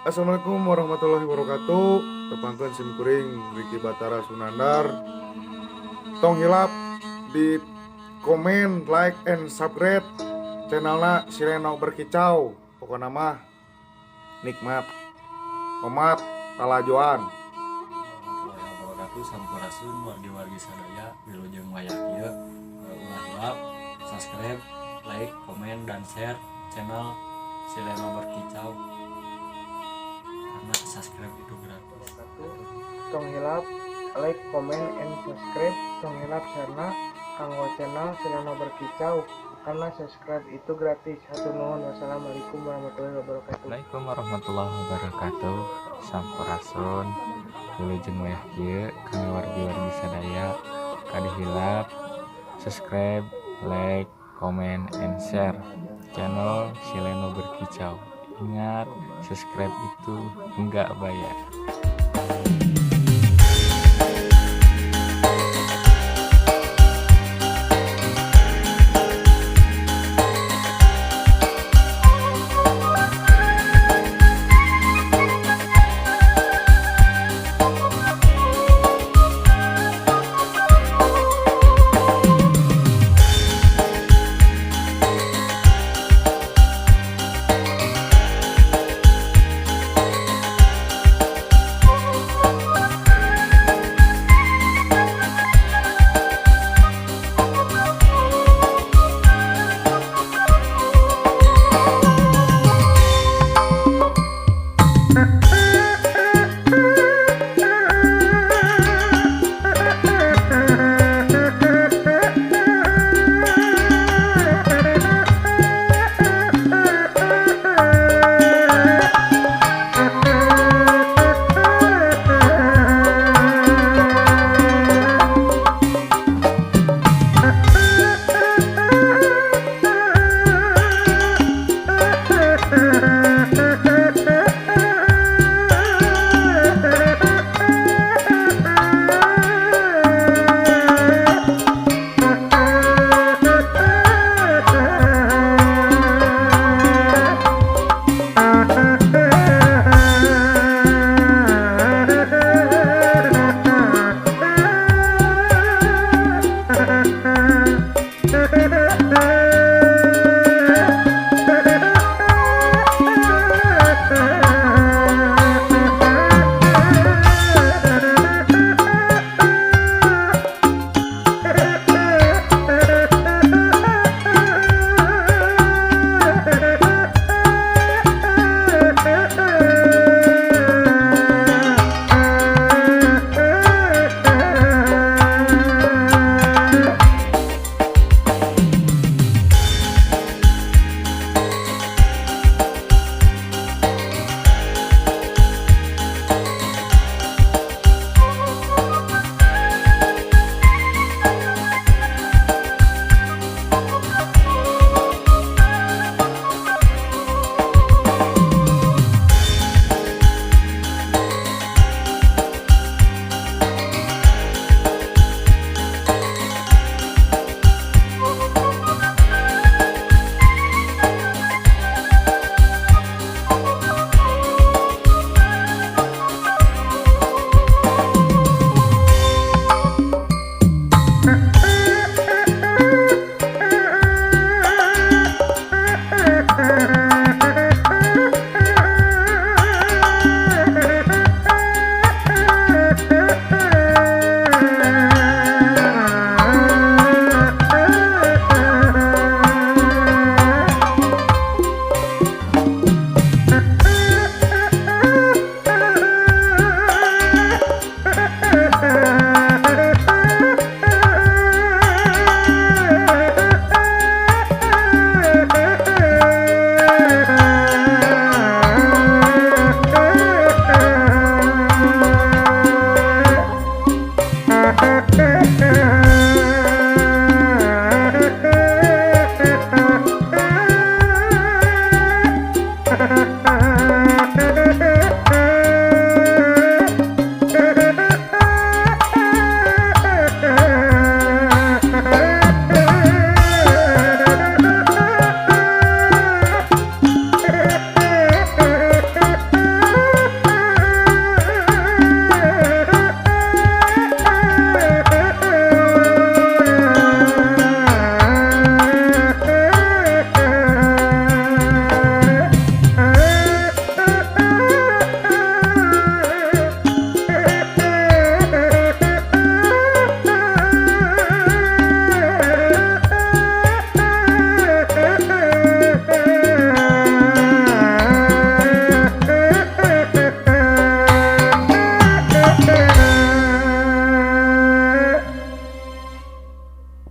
Assalamualaikum warahmatullahi wabarakatuh. Tepangkeun sim kuring Riki Batara Sunandar. Tong hilap di komen, like, and subscribe channelna Sireno Berkicau. Pokoknya mah nikmat, omat, talajoan. Warahmatullahi wabarakatuh. Sampurasun wargi-wargi sadaya wilujeng wayah ieu ulah hilap subscribe, like, komen, dan share channel Sireno Berkicau karena subscribe itu gratis. Tong hilap like, comment, and subscribe tong hilap sarana kanggo channel Sireno Berkicau karena subscribe itu gratis. Hatur nuhun. Wassalamualaikum warahmatullahi wabarakatuh. Assalamualaikum warahmatullahi wabarakatuh. Sampurasun wilujeng wayah ieu kangge wargi-wargi sadaya kadi hilap subscribe, like, comment, and share channel Sireno Berkicau. Ingat, subscribe itu enggak bayar.